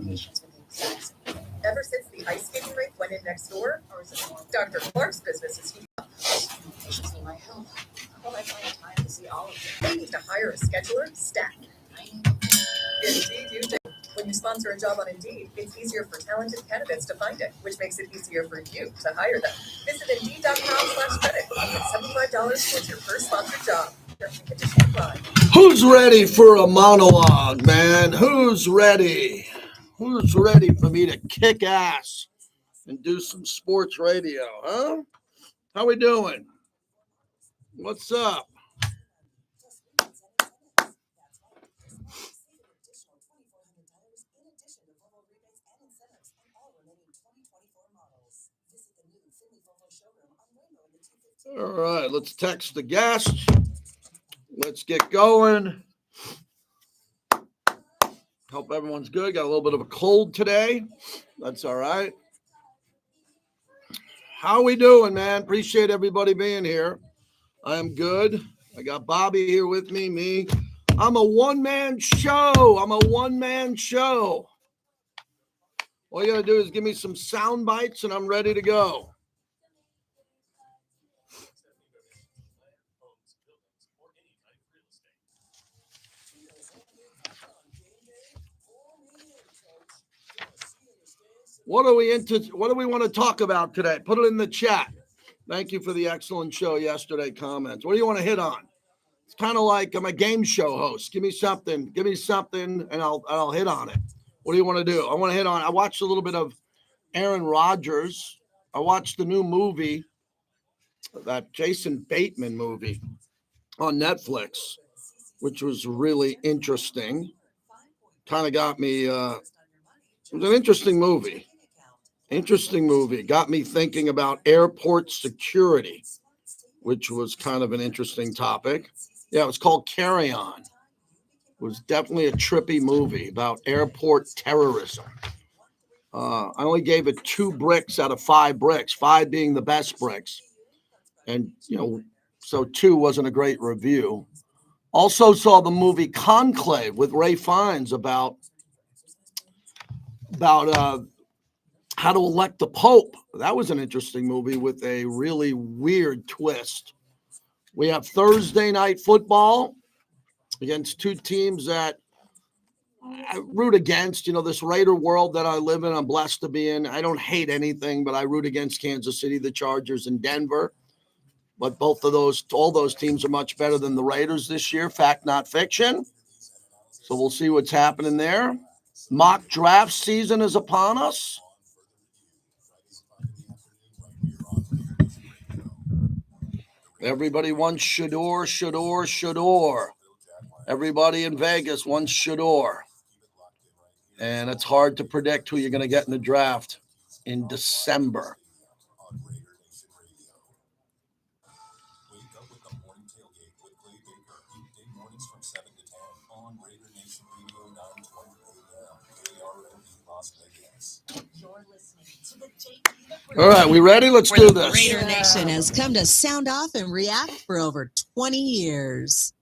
Ever since the ice skating rink went in next door, Dr. Clark's business is heating up. Patients need my help. How will I find time to see all of them? They need to hire a scheduler, staff. Indeed, you do. When you sponsor a job on Indeed, it's easier for talented candidates to find it, which makes it easier for you to hire them. Visit Indeed.com/credit and get $75 towards your first sponsored job. Who's ready for a monologue, man? Who's ready? Who's ready for me to kick ass and do some sports radio, huh? How we doing? What's up? All right, let's text the guest. Let's get going. Hope everyone's good. Got a little bit of a cold today. That's all right. How we doing, man? Appreciate everybody being here. I am good. I got Bobby here with me. I'm a one-man show. All you got to do is give me some sound bites and I'm ready to go. What do we want to talk about today? Put it in the chat. Thank you for the excellent show yesterday comments. What do you want to hit on? It's kind of like I'm a game show host. Give me something, and I'll hit on it. What do you want to do? I watched a little bit of Aaron Rodgers. I watched the new movie, that Jason Bateman movie on Netflix, which was really interesting. Kind of got me, it was an interesting movie. Got me thinking about airport security, which was kind of an interesting topic. Yeah, it was called Carry On. It was definitely a trippy movie about airport terrorism. I only gave it 2 bricks out of 5 bricks, 5 being the best bricks. And, so 2 wasn't a great review. Also saw the movie Conclave with Ray Fiennes about how to elect the Pope. That was an interesting movie with a really weird twist. We have Thursday night football against 2 teams that I root against. This Raider world that I live in, I'm blessed to be in. I don't hate anything, but I root against Kansas City, the Chargers, and Denver. But all those teams are much better than the Raiders this year. Fact, not fiction. So we'll see what's happening there. Mock draft season is upon us. Everybody wants Shador. Everybody in Vegas wants Shador. And it's hard to predict who you're going to get in the draft in December. All right, we ready? Let's do this. Raider Nation has come to sound off and react for over 20 years.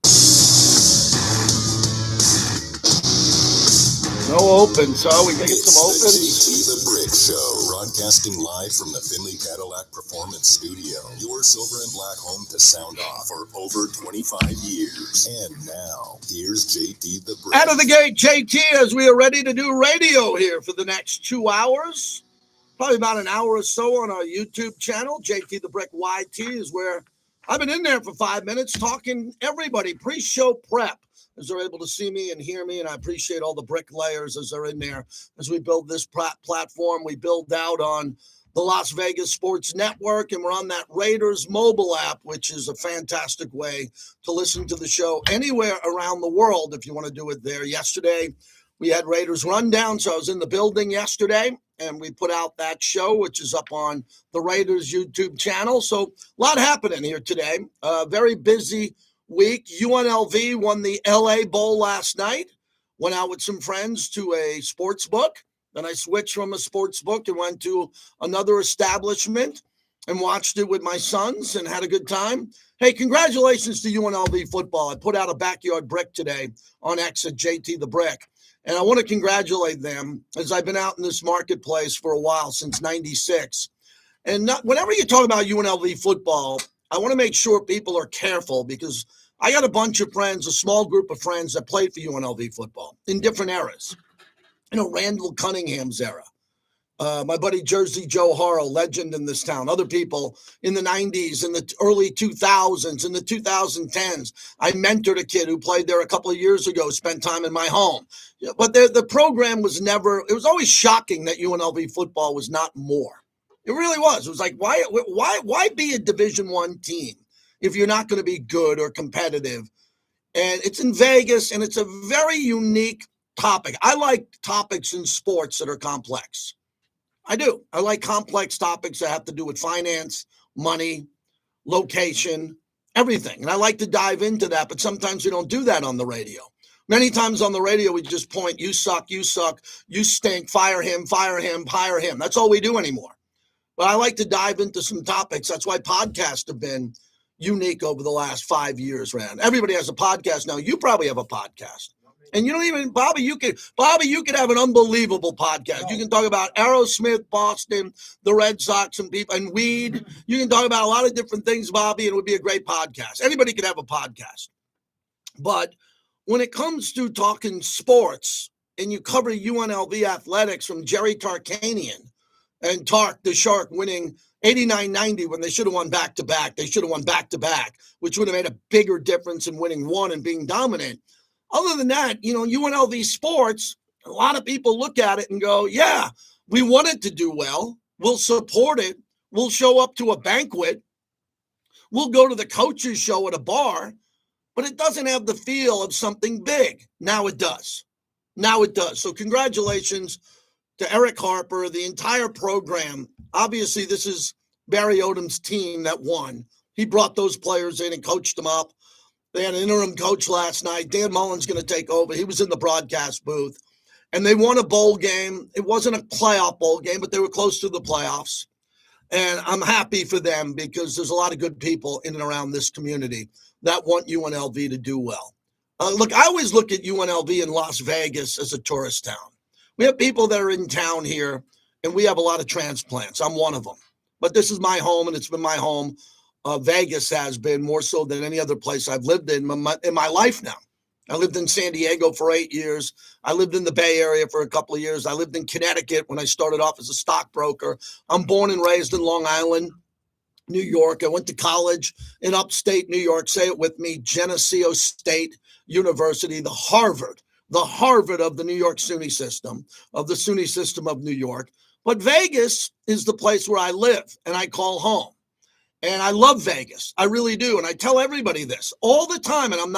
No opens, so we can get some opens. JT the Brick Show, broadcasting live from the Finley Cadillac Performance Studio. Your silver and black home to sound off for over 25 years. And now, here's JT the Brick. Out of the gate, JT, as we are ready to do radio here for the next 2 hours. Probably about an hour or so on our YouTube channel. JT the Brick YT is where I've been in there for 5 minutes talking everybody, pre-show prep, as they're able to see me and hear me. And I appreciate all the bricklayers as they're in there as we build this platform. We build out on the Las Vegas Sports Network, and we're on that Raiders mobile app, which is a fantastic way to listen to the show anywhere around the world if you want to do it there. Yesterday, we had Raiders Rundown, so I was in the building yesterday, and we put out that show, which is up on the Raiders YouTube channel. So a lot happening here today. Very busy week. UNLV won the LA Bowl last night. Went out with some friends to a sports book. Then I switched from a sports book and went to another establishment and watched it with my sons and had a good time. Hey, congratulations to UNLV football. I put out a backyard brick today on X at JT the Brick. And I want to congratulate them, as I've been out in this marketplace for a while, since 96. And whenever you talk about UNLV football, I want to make sure people are careful, because I got a bunch of friends, a small group of friends that played for UNLV football in different eras. Randall Cunningham's era. My buddy Jersey Joe Harrow, legend in this town. Other people in the 90s, in the early 2000s, in the 2010s. I mentored a kid who played there a couple of years ago, spent time in my home. But the program was never, it was always shocking that UNLV football was not more. It really was. It was like, why be a Division I team if you're not going to be good or competitive? And it's in Vegas, and it's a very unique topic. I like topics in sports that are complex. I do. I like complex topics that have to do with finance, money, location, everything. And I like to dive into that, but sometimes we don't do that on the radio. Many times on the radio, we just point, you suck, you stink, fire him, hire him. That's all we do anymore. But I like to dive into some topics. That's why podcasts have been unique over the last 5 years, Rand. Everybody has a podcast now. You probably have a podcast. And you don't even, Bobby, you could have an unbelievable podcast. You can talk about Aerosmith, Boston, the Red Sox, and people, and weed. You can talk about a lot of different things, Bobby, and it would be a great podcast. Anybody could have a podcast. But when it comes to talking sports, and you cover UNLV athletics from Jerry Tarkanian and Tark the Shark winning 89-90 when they should have won back-to-back. They should have won back-to-back, which would have made a bigger difference in winning one and being dominant. Other than that, UNLV sports, a lot of people look at it and go, yeah, we want it to do well. We'll support it. We'll show up to a banquet. We'll go to the coaches show at a bar, but it doesn't have the feel of something big. Now it does. So congratulations to Eric Harper, the entire program. Obviously, this is Barry Odom's team that won. He brought those players in and coached them up. They had an interim coach last night. Dan Mullen's going to take over. He was in the broadcast booth. And they won a bowl game. It wasn't a playoff bowl game, but they were close to the playoffs. And I'm happy for them, because there's a lot of good people in and around this community that want UNLV to do well. Look, I always look at UNLV in Las Vegas as a tourist town. We have people that are in town here, and we have a lot of transplants. I'm one of them. But this is my home, and it's been my home. Vegas has been more so than any other place I've lived in my life now. I lived in San Diego for 8 years. I lived in the Bay Area for a couple of years. I lived in Connecticut when I started off as a stockbroker. I'm born and raised in Long Island, New York. I went to college in upstate New York. Say it with me, Geneseo State University, the Harvard of the New York SUNY system, of the SUNY system of New York. But Vegas is the place where I live and I call home. And I love Vegas. I really do. And I tell everybody this all the time. And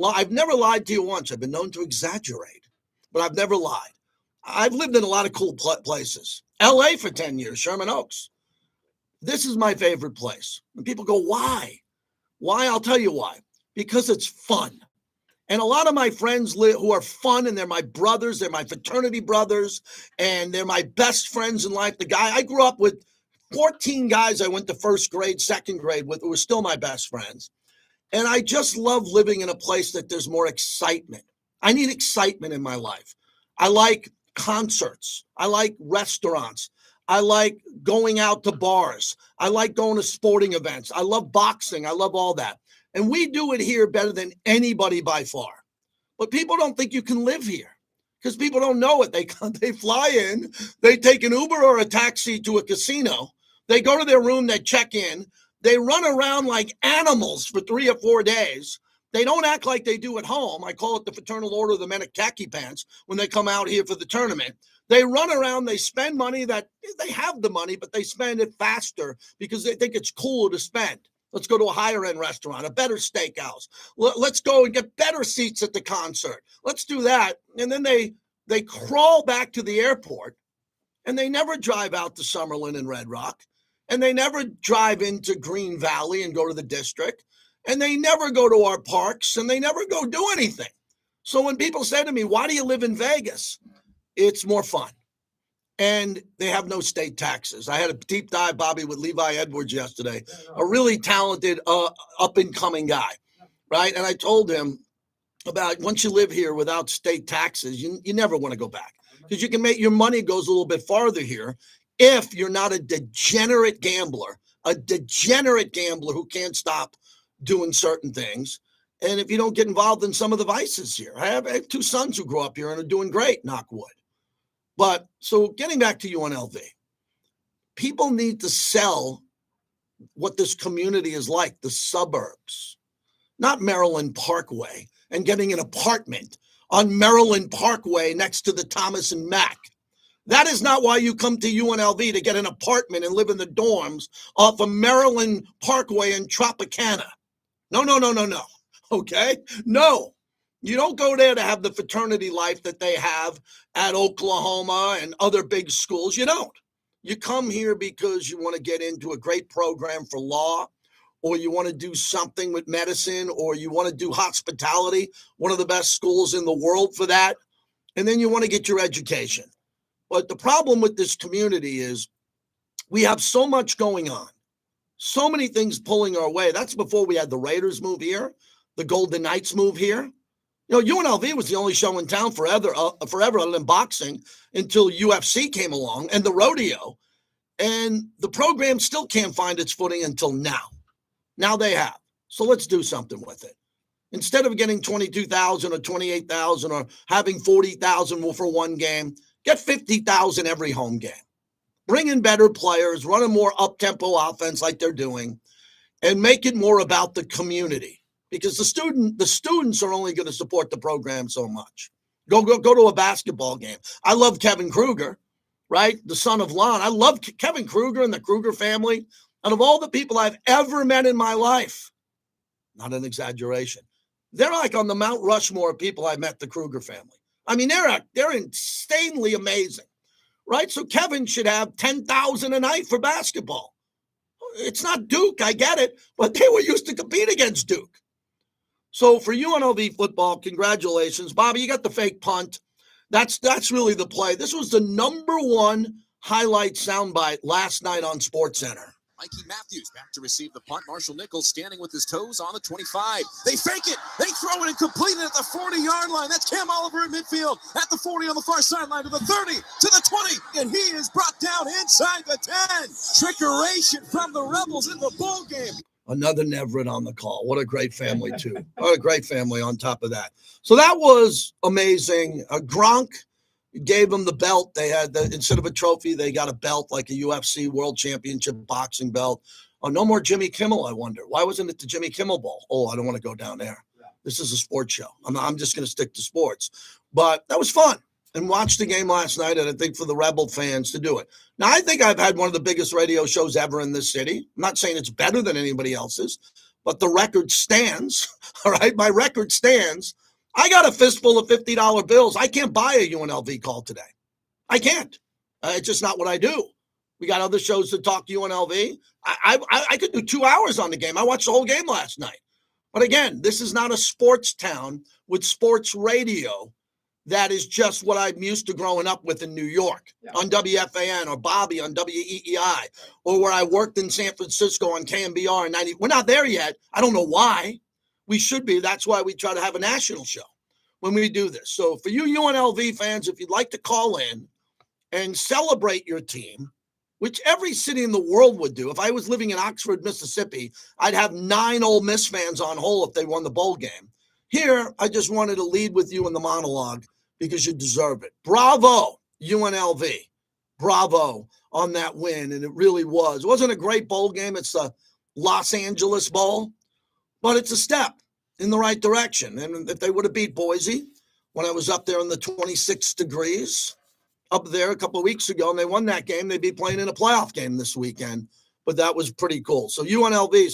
I've never lied to you once. I've been known to exaggerate, but I've never lied. I've lived in a lot of cool places. LA for 10 years, Sherman Oaks. This is my favorite place. And people go, why? Why? I'll tell you why. Because it's fun. And a lot of my friends who are fun, and they're my brothers, they're my fraternity brothers, and they're my best friends in life. The guy I grew up with, 14 guys I went to first grade, second grade with, who were still my best friends. And I just love living in a place that there's more excitement. I need excitement in my life. I like concerts. I like restaurants. I like going out to bars. I like going to sporting events. I love boxing. I love all that. And we do it here better than anybody by far. But people don't think you can live here, because people don't know it. They fly in, they take an Uber or a taxi to a casino. They go to their room, they check in, they run around like animals for 3 or 4 days. They don't act like they do at home. I call it the Fraternal Order of the Men of Khaki Pants when they come out here for the tournament. They run around, they spend money that they have the money, but they spend it faster because they think it's cooler to spend. Let's go to a higher end restaurant, a better steakhouse. Let's go and get better seats at the concert. Let's do that. And then they crawl back to the airport, and they never drive out to Summerlin and Red Rock. And they never drive into Green Valley and go to the district. And they never go to our parks, and they never go do anything. So when people say to me, why do you live in Vegas? It's more fun. And they have no state taxes. I had a deep dive, Bobby, with Levi Edwards yesterday, a really talented up-and-coming guy, right? And I told him, about once you live here without state taxes, you never want to go back because you can make your money goes a little bit farther here if you're not a degenerate gambler who can't stop doing certain things. And if you don't get involved in some of the vices here, I have 2 sons who grew up here and are doing great, knock wood. But so getting back to UNLV, people need to sell what this community is like, the suburbs, not Maryland Parkway, and getting an apartment on Maryland Parkway next to the Thomas and Mack. That is not why you come to UNLV, to get an apartment and live in the dorms off of Maryland Parkway in Tropicana. No. Okay? No. You don't go there to have the fraternity life that they have at Oklahoma and other big schools. You don't. You come here because you want to get into a great program for law, or you want to do something with medicine, or you want to do hospitality, one of the best schools in the world for that. And then you want to get your education. But the problem with this community is we have so much going on, so many things pulling our way. That's before we had the Raiders move here, the Golden Knights move here. You know, UNLV was the only show in town forever other than boxing until UFC came along and the rodeo. And the program still can't find its footing until now. Now they have. So let's do something with it. Instead of getting 22,000 or 28,000 or having 40,000 for one game, get 50,000 every home game. Bring in better players, run a more up-tempo offense like they're doing, and make it more about the community. Because the students are only going to support the program so much. Go to a basketball game. I love Kevin Kruger, right? The son of Lon. I love Kevin Kruger and the Kruger family. And of all the people I've ever met in my life, not an exaggeration, they're like on the Mount Rushmore of people I've met, the Kruger family. I mean, they're insanely amazing, right? So Kevin should have 10,000 a night for basketball. It's not Duke, I get it, but they were used to compete against Duke. So for UNLV football, congratulations. Bobby, you got the fake punt. That's really the play. This was the #1 highlight soundbite last night on SportsCenter. Mikey Matthews back to receive the punt. Marshall Nichols standing with his toes on the 25. They fake it. They throw it and complete it at the 40-yard line. That's Cam Oliver in midfield at the 40 on the far sideline to the 30 to the 20. And he is brought down inside the 10. Trickeration from the Rebels in the bowl game. Another Neverett on the call. What a great family, too. What a great family on top of that. So that was amazing. Gronk gave them the belt. They had, instead of a trophy, they got a belt, like a UFC World Championship boxing belt. Oh, no more Jimmy Kimmel, I wonder. Why wasn't it the Jimmy Kimmel Bowl? Oh, I don't want to go down there. This is a sports show. I'm just going to stick to sports. But that was fun. And watched the game last night, and I think for the Rebel fans to do it. Now, I think I've had one of the biggest radio shows ever in this city. I'm not saying it's better than anybody else's, but the record stands, all right? My record stands. I got a fistful of $50 bills. I can't buy a UNLV call today. I can't. It's just not what I do. We got other shows to talk to UNLV. I could do 2 hours on the game. I watched the whole game last night. But again, this is not a sports town with sports radio. That is just what I'm used to growing up with in New York on WFAN or Bobby on WEEI, or where I worked in San Francisco on KMBR in 90. We're not there yet. I don't know why. We should be. That's why we try to have a national show when we do this. So for you UNLV fans, if you'd like to call in and celebrate your team, which every city in the world would do. If I was living in Oxford, Mississippi, I'd have 9 Ole Miss fans on hold if they won the bowl game. Here, I just wanted to lead with you in the monologue because you deserve it. Bravo, UNLV. Bravo on that win, and it really was. It wasn't a great bowl game. It's the Los Angeles Bowl, but it's a step in the right direction. And if they would have beat Boise when I was up there in the 26 degrees up there a couple of weeks ago, and they won that game, they'd be playing in a playoff game this weekend. But that was pretty cool. So UNLV,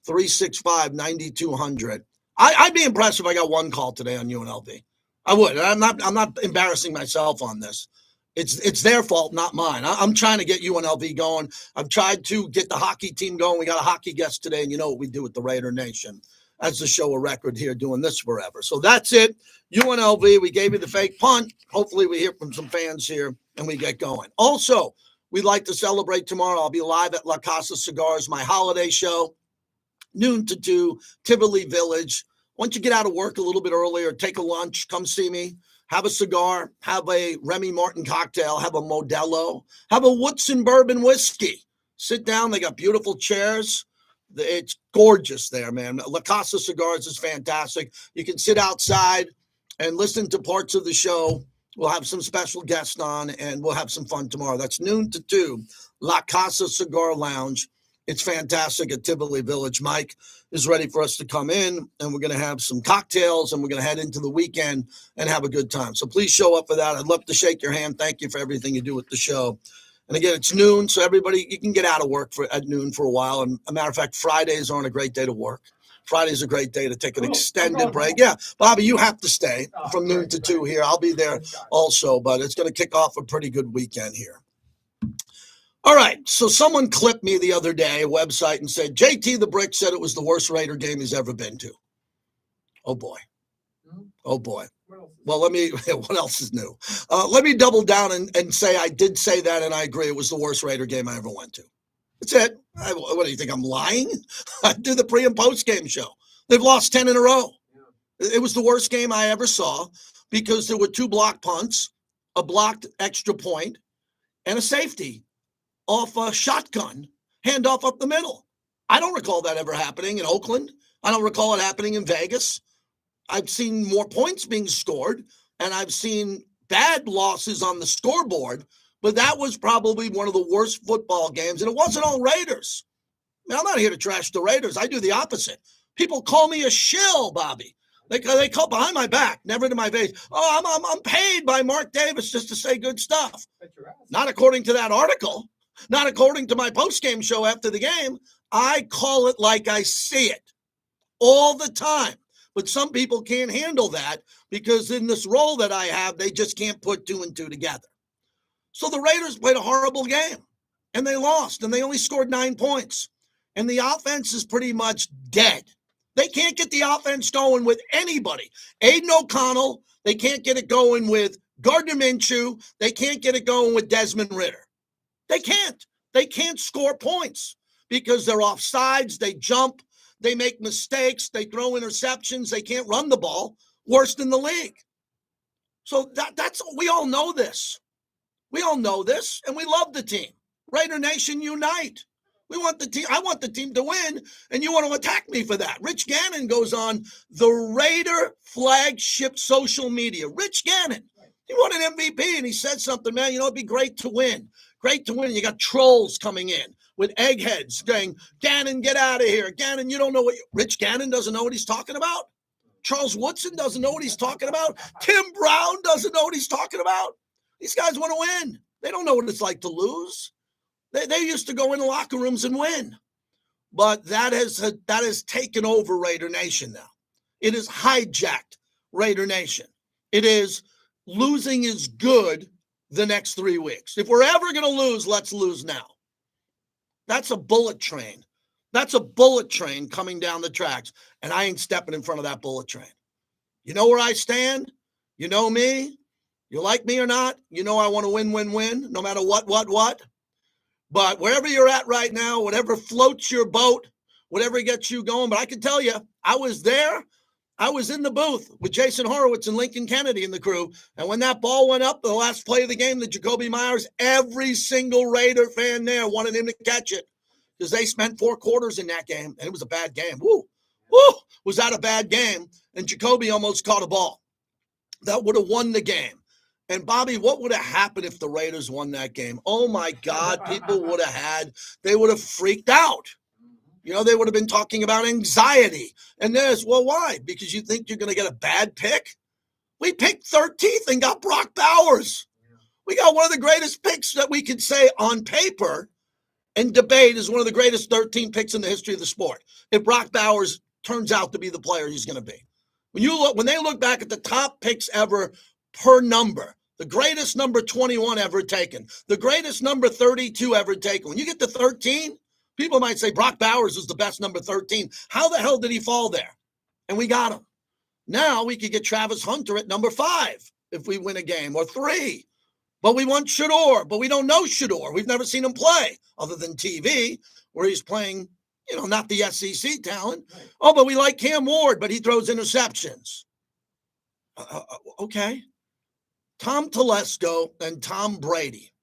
702-365-9200. I'd be impressed if I got one call today on UNLV. I would. I'm not embarrassing myself on this. It's their fault, not mine. I'm trying to get UNLV going. I've tried to get the hockey team going. We got a hockey guest today, and you know what we do with the Raider Nation. That's the show a record here, doing this forever. So that's it. UNLV, we gave you the fake punt. Hopefully we hear from some fans here and we get going. Also, we'd like to celebrate tomorrow. I'll be live at La Casa Cigars, my holiday show, noon to 2, Tivoli Village. Why don't you get out of work a little bit earlier, take a lunch, come see me, have a cigar, have a Remy Martin cocktail, have a Modelo, have a Woodson bourbon whiskey. Sit down. They got beautiful chairs. It's gorgeous there, man. La Casa Cigars is fantastic. You can sit outside and listen to parts of the show. We'll have some special guests on, and we'll have some fun tomorrow. That's noon to 2, La Casa Cigar Lounge. It's fantastic at Tivoli Village. Mike is ready for us to come in, and we're going to have some cocktails, and we're going to head into the weekend and have a good time. So please show up for that. I'd love to shake your hand. Thank you for everything you do with the show. And again, it's noon, so everybody, you can get out of work at noon for a while. And a matter of fact, Fridays aren't a great day to work. Friday's a great day to take an extended break. Yeah, Bobby, you have to stay from noon to 2 here. I'll be there also, but it's going to kick off a pretty good weekend here. All right, so someone clipped me the other day, a website, and said, JT the Brick said it was the worst Raider game he's ever been to. Oh, boy. Oh, boy. Well, what else is new? Let me double down and say I did say that, and I agree. It was the worst Raider game I ever went to. That's it. What do you think? I'm lying? I do the pre and post game show. They've lost 10 in a row. It was the worst game I ever saw because there were 2 block punts, a blocked extra point, and a safety off a shotgun handoff up the middle. I don't recall that ever happening in Oakland. I don't recall it happening in Vegas. I've seen more points being scored, and I've seen bad losses on the scoreboard, but that was probably one of the worst football games, and it wasn't all Raiders. I mean, I'm not here to trash the Raiders. I do the opposite. People call me a shill, Bobby. They call behind my back, never to my face. Oh, I'm paid by Mark Davis just to say good stuff. Not according to that article. Not according to my post-game show after the game. I call it like I see it all the time. But some people can't handle that because in this role that I have, they just can't put 2 and 2 together. So the Raiders played a horrible game, and they lost, and they only scored 9 points. And the offense is pretty much dead. They can't get the offense going with anybody. Aiden O'Connell, they can't get it going with Gardner Minshew. They can't get it going with Desmond Ridder. They can't. They can't score points because they're off sides, they jump, they make mistakes, they throw interceptions, they can't run the ball, worst in the league. So that's we all know this. We all know this, and we love the team. Raider Nation unite. We want the team. I want the team to win, and you want to attack me for that. Rich Gannon goes on the Raider flagship social media. Rich Gannon, he won an MVP, and he said something, man, it'd be great to win. Great to win. You got trolls coming in with eggheads saying, Gannon, get out of here. Gannon, you don't know what Rich Gannon doesn't know what he's talking about. Charles Woodson doesn't know what he's talking about. Tim Brown doesn't know what he's talking about. These guys want to win. They don't know what it's like to lose. They used to go in the locker rooms and win. But that has taken over Raider Nation now. It is hijacked Raider Nation. It is losing is good the next 3 weeks. If we're ever going to lose, let's lose now. That's a bullet train. That's a bullet train coming down the tracks, and I ain't stepping in front of that bullet train. You know where I stand? You know me? You like me or not? You know I want to win, no matter what. But wherever you're at right now, whatever floats your boat, whatever gets you going, but I can tell you, I was there. I was in the booth with Jason Horowitz and Lincoln Kennedy and the crew. And when that ball went up, the last play of the game, the Jacoby Myers, every single Raider fan there wanted him to catch it because they spent 4 quarters in that game, and it was a bad game. Woo! Was that a bad game? And Jacoby almost caught a ball. That would have won the game. And, Bobby, what would have happened if the Raiders won that game? Oh, my God, people would have they would have freaked out. They would have been talking about anxiety. And this, well, why? Because you think you're going to get a bad pick? We picked 13th and got Brock Bowers. We got one of the greatest picks that we could say on paper and debate is one of the greatest 13 picks in the history of the sport. If Brock Bowers turns out to be the player he's going to be. When they look back at the top picks ever per number, the greatest number 21 ever taken, the greatest number 32 ever taken. When you get to 13, people might say Brock Bowers was the best number 13. How the hell did he fall there? And we got him. Now we could get Travis Hunter at number 5 if we win a game, or 3. But we want Shador, but we don't know Shador. We've never seen him play other than TV, where he's playing, not the SEC talent. Right. Oh, but we like Cam Ward, but he throws interceptions. Okay. Tom Telesco and Tom Brady.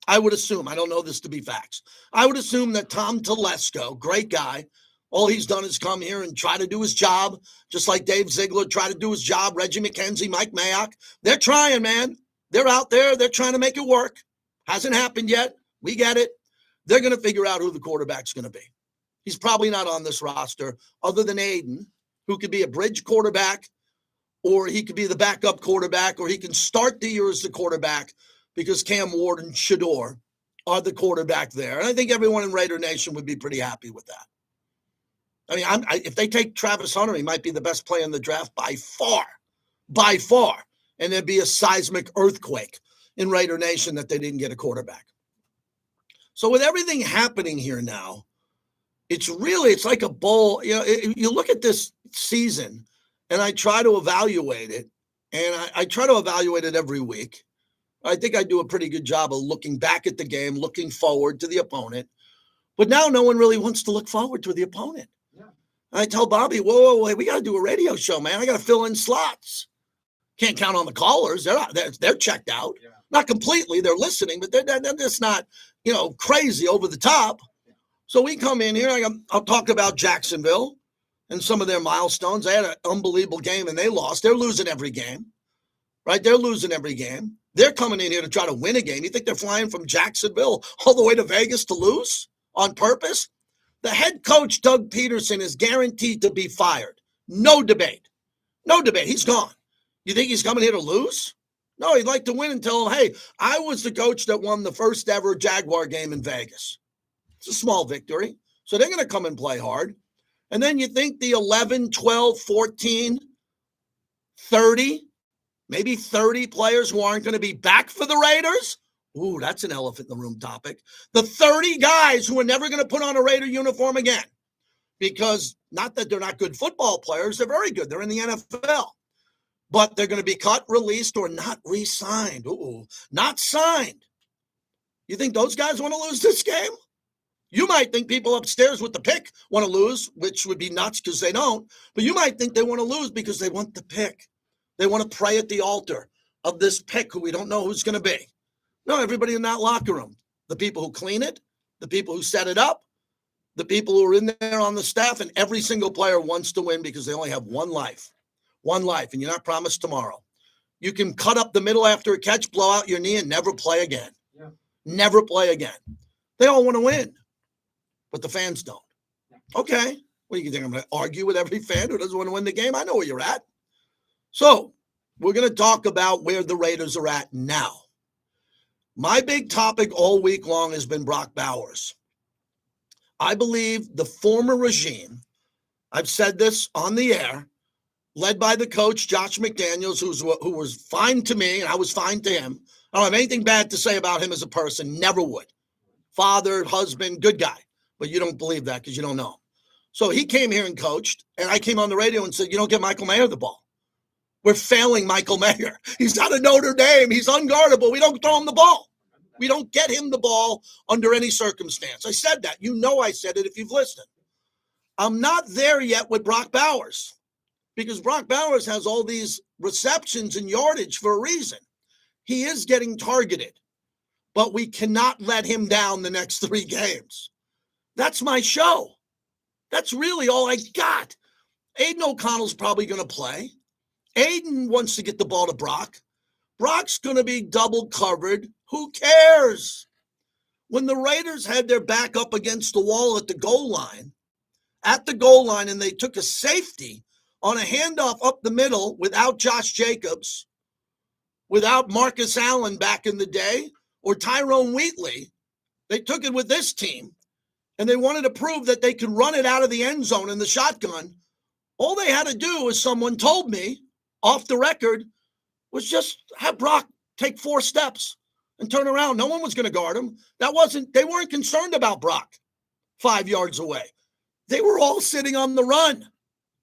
I would assume, I don't know this to be facts. I would assume that Tom Telesco, great guy, all he's done is come here and try to do his job, just like Dave Ziegler tried to do his job, Reggie McKenzie, Mike Mayock. They're trying, man. They're out there. They're trying to make it work. Hasn't happened yet. We get it. They're going to figure out who the quarterback's going to be. He's probably not on this roster other than Aiden, who could be a bridge quarterback, or he could be the backup quarterback, or he can start the year as the quarterback because Cam Ward and Shador are the quarterback there. And I think everyone in Raider Nation would be pretty happy with that. I mean, if they take Travis Hunter, he might be the best player in the draft by far. And there'd be a seismic earthquake in Raider Nation that they didn't get a quarterback. So with everything happening here now, it's like a bowl. You look at this season, and I try to evaluate it, and I try to evaluate it every week. I think I do a pretty good job of looking back at the game, looking forward to the opponent. But now no one really wants to look forward to the opponent. Yeah. I tell Bobby, whoa, we got to do a radio show, man. I got to fill in slots. Can't count on the callers. They're checked out. Yeah. Not completely. They're listening, but they're just not, crazy over the top. So we come in here. I'll talk about Jacksonville and some of their milestones. They had an unbelievable game, and they lost. They're losing every game, right? They're losing every game. They're coming in here to try to win a game. You think they're flying from Jacksonville all the way to Vegas to lose on purpose? The head coach, Doug Peterson, is guaranteed to be fired. No debate. He's gone. You think he's coming here to lose? No, he'd like to win and tell him, hey, I was the coach that won the first ever Jaguar game in Vegas. It's a small victory. So they're going to come and play hard. And then you think the 11, 12, 14, 30, maybe 30 players who aren't going to be back for the Raiders? Ooh, that's an elephant in the room topic. The 30 guys who are never going to put on a Raider uniform again. Because not that they're not good football players. They're very good. They're in the NFL. But they're going to be cut, released, or not re-signed. Ooh, not signed. You think those guys want to lose this game? You might think people upstairs with the pick want to lose, which would be nuts because they don't. But you might think they want to lose because they want the pick. They want to pray at the altar of this pick who we don't know who's going to be. No, everybody in that locker room, the people who clean it, the people who set it up, the people who are in there on the staff, and every single player wants to win because they only have one life, and you're not promised tomorrow. You can cut up the middle after a catch, blow out your knee, and never play again. Yeah. Never play again. They all want to win, but the fans don't. Okay. What do you think? I'm going to argue with every fan who doesn't want to win the game? I know where you're at. So we're going to talk about where the Raiders are at now. My big topic all week long has been Brock Bowers. I believe the former regime, I've said this on the air, led by the coach, Josh McDaniels, who was fine to me, and I was fine to him. I don't have anything bad to say about him as a person. Never would. Father, husband, good guy. But you don't believe that because you don't know him. So he came here and coached, and I came on the radio and said, you don't get Michael Mayer the ball. We're failing Michael Mayer. He's not a Notre Dame. He's unguardable. We don't throw him the ball. We don't get him the ball under any circumstance. I said that. You know I said it if you've listened. I'm not there yet with Brock Bowers because Brock Bowers has all these receptions and yardage for a reason. He is getting targeted, but we cannot let him down the next 3 games. That's my show. That's really all I got. Aiden O'Connell's probably going to play. Aiden wants to get the ball to Brock. Brock's going to be double covered. Who cares? When the Raiders had their back up against the wall at the goal line, and they took a safety on a handoff up the middle without Josh Jacobs, without Marcus Allen back in the day, or Tyrone Wheatley, they took it with this team, and they wanted to prove that they could run it out of the end zone in the shotgun. All they had to do, as someone told me off the record, was just have Brock take 4 steps and turn around. No one was going to guard him. They weren't concerned about Brock 5 yards away. They were all sitting on the run,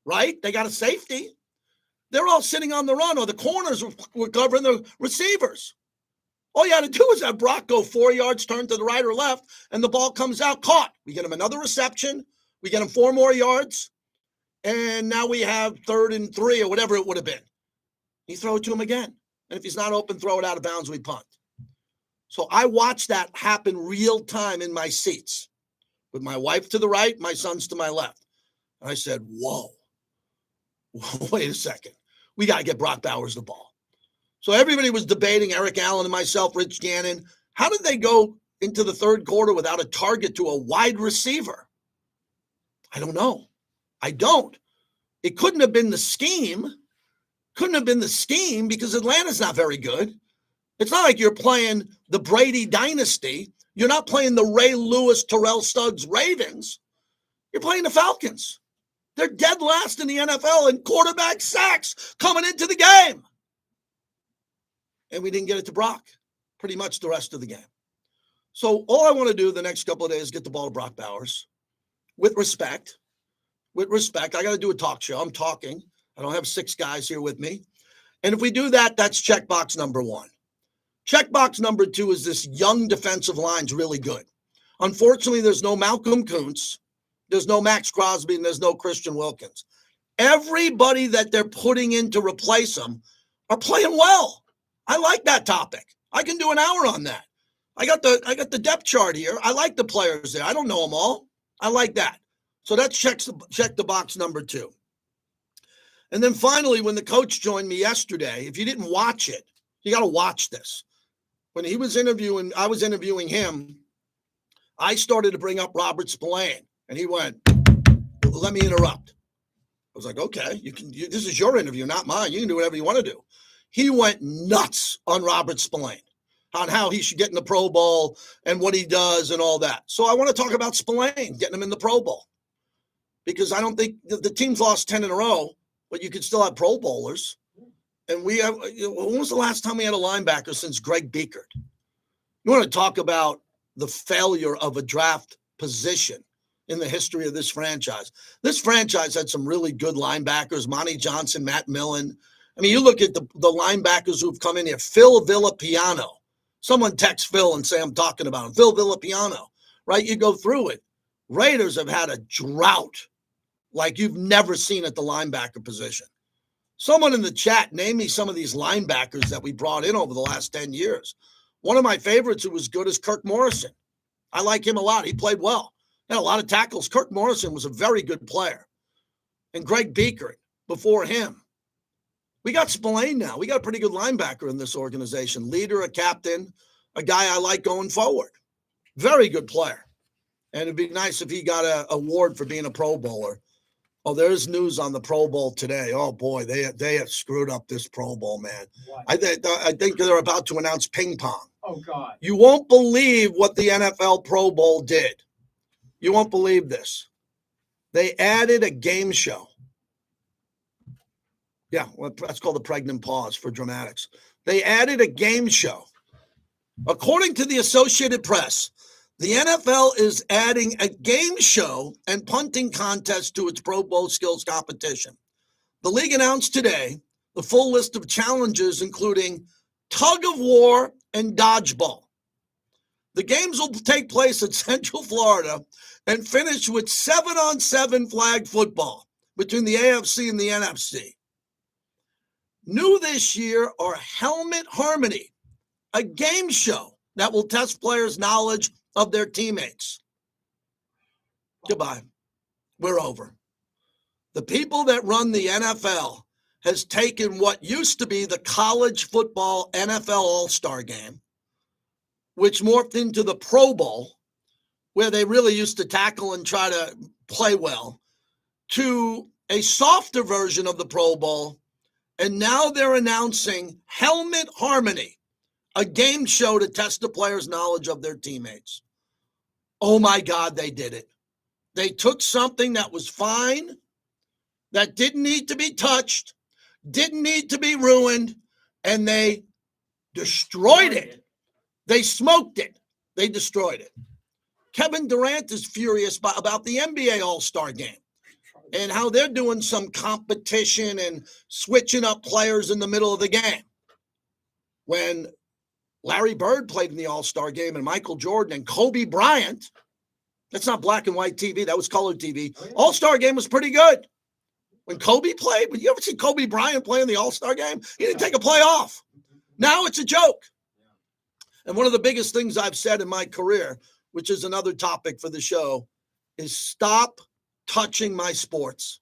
right? They got a safety. They're all sitting on the run, or the corners were covering the receivers. All you had to do was have Brock go 4 yards, turn to the right or left, and the ball comes out caught. We get him another reception. We get him 4 more yards, and now we have 3rd and 3 or whatever it would have been. You throw it to him again. And if he's not open, throw it out of bounds, we punt. So I watched that happen real time in my seats with my wife to the right, my sons to my left. And I said, whoa, wait a second. We got to get Brock Bowers the ball. So everybody was debating, Eric Allen and myself, Rich Gannon, how did they go into the 3rd quarter without a target to a wide receiver? I don't know. I don't. It couldn't have been the scheme. Couldn't have been the scheme because Atlanta's not very good. It's not like you're playing the Brady dynasty. You're not playing the Ray Lewis, Terrell Suggs Ravens. You're playing the Falcons. They're dead last in the NFL in quarterback sacks coming into the game. And we didn't get it to Brock pretty much the rest of the game. So all I want to do the next couple of days is get the ball to Brock Bowers with respect. With respect. I got to do a talk show. I'm talking. I don't have 6 guys here with me. And if we do that, that's checkbox number 1. Checkbox number 2 is this young defensive line's really good. Unfortunately, there's no Malcolm Kuntz, there's no Max Crosby, and there's no Christian Wilkins. Everybody that they're putting in to replace them are playing well. I like that topic. I can do an hour on that. I got the depth chart here. I like the players there. I don't know them all. I like that. So that check the box number 2. And then finally, when the coach joined me yesterday, if you didn't watch it, you got to watch this. When he was interviewing, I was interviewing him, I started to bring up Robert Spillane, and he went, let me interrupt. I was like, okay, this is your interview, not mine. You can do whatever you want to do. He went nuts on Robert Spillane, on how he should get in the Pro Bowl and what he does and all that. So I want to talk about Spillane, getting him in the Pro Bowl, because I don't think the team's lost 10 in a row, but you could still have Pro Bowlers. And we have, when was the last time we had a linebacker since Greg Biekert? You want to talk about the failure of a draft position in the history of this franchise. This franchise had some really good linebackers, Monty Johnson, Matt Millen. I mean, you look at the linebackers who've come in here, Phil Villapiano. Someone text Phil and say I'm talking about him. Phil Villapiano, right? You go through it. Raiders have had a drought like you've never seen at the linebacker position. Someone in the chat, name me some of these linebackers that we brought in over the last 10 years. One of my favorites who was good is Kirk Morrison. I like him a lot. He played well. Had a lot of tackles. Kirk Morrison was a very good player. And Greg Biekert before him. We got Spillane now. We got a pretty good linebacker in this organization. Leader, a captain, a guy I like going forward. Very good player. And it'd be nice if he got an award for being a Pro Bowler. Oh, there's news on the Pro Bowl today. Oh, boy, they have screwed up this Pro Bowl, man. What? I think they're about to announce ping pong. Oh, God. You won't believe what the NFL Pro Bowl did. You won't believe this. They added a game show. Yeah, well, that's called the pregnant pause for dramatics. They added a game show. According to the Associated Press, the NFL is adding a game show and punting contest to its Pro Bowl skills competition. The league announced today the full list of challenges, including tug of war and dodgeball. The games will take place at Central Florida and finish with 7-on-7 flag football between the AFC and the NFC. New this year are Helmet Harmony, a game show that will test players' knowledge of their teammates. Goodbye. We're over. The people that run the NFL has taken what used to be the college football NFL All-Star game, which morphed into the Pro Bowl, where they really used to tackle and try to play well, to a softer version of the Pro Bowl. And now they're announcing Helmet Harmony, a game show to test the players' knowledge of their teammates. Oh, my God, they did it. They took something that was fine, that didn't need to be touched, didn't need to be ruined, and they destroyed it. They smoked it. They destroyed it. Kevin Durant is furious about the NBA All-Star game and how they're doing some competition and switching up players in the middle of the game. When Larry Bird played in the All-Star game and Michael Jordan and Kobe Bryant That's not black and white TV. That was color TV. All-Star game was pretty good. When Kobe played, you ever see Kobe Bryant play in the All-Star game? He didn't take a play off. Now it's a joke. And one of the biggest things I've said in my career, which is another topic for the show, is stop touching my sports.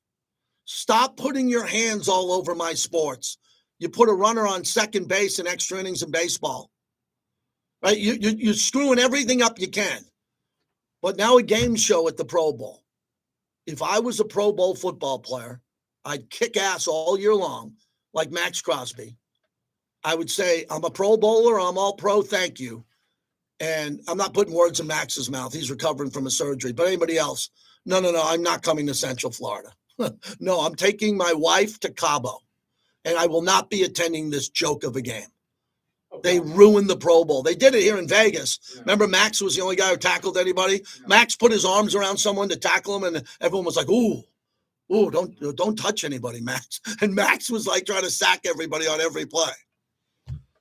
Stop putting your hands all over my sports. You put a runner on second base in extra innings in baseball. Right? You're screwing everything up you can. But now a game show at the Pro Bowl. If I was a Pro Bowl football player, I'd kick ass all year long, like Max Crosby. I would say, I'm a Pro Bowler, I'm all pro, thank you. And I'm not putting words in Max's mouth. He's recovering from a surgery. But anybody else, no, I'm not coming to Central Florida. No, I'm taking my wife to Cabo. And I will not be attending this joke of a game. They ruined the Pro Bowl. They did it here in Vegas. Yeah. Remember, Max was the only guy who tackled anybody? Yeah. Max put his arms around someone to tackle him, and everyone was like, ooh, don't touch anybody, Max. And Max was like trying to sack everybody on every play.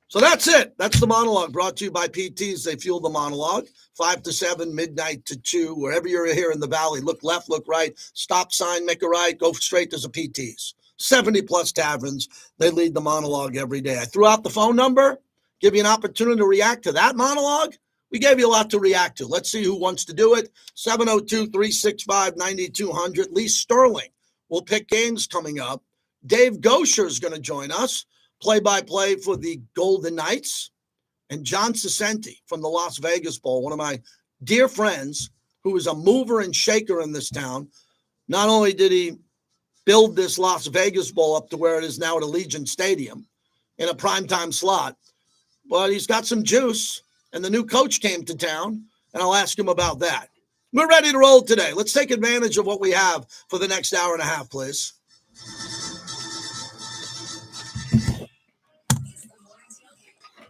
So that's it. That's the monologue brought to you by PTs. They fuel the monologue. 5 to 7, midnight to 2, wherever you're here in the valley. Look left, look right, stop sign, make a right, go straight to the PTs. 70-plus taverns. They lead the monologue every day. I threw out the phone number, give you an opportunity to react to that monologue. We gave you a lot to react to. Let's see who wants to do it. 702-365-9200. Lee Sterling will pick games coming up. Dave Gosher is going to join us. Play-by-play for the Golden Knights, and John Cicenti from the Las Vegas Bowl, one of my dear friends who is a mover and shaker in this town. Not only did he build this Las Vegas Bowl up to where it is now at Allegiant Stadium in a primetime slot, but he's got some juice, and the new coach came to town, and I'll ask him about that. We're ready to roll today. Let's take advantage of what we have for the next hour and a half, please.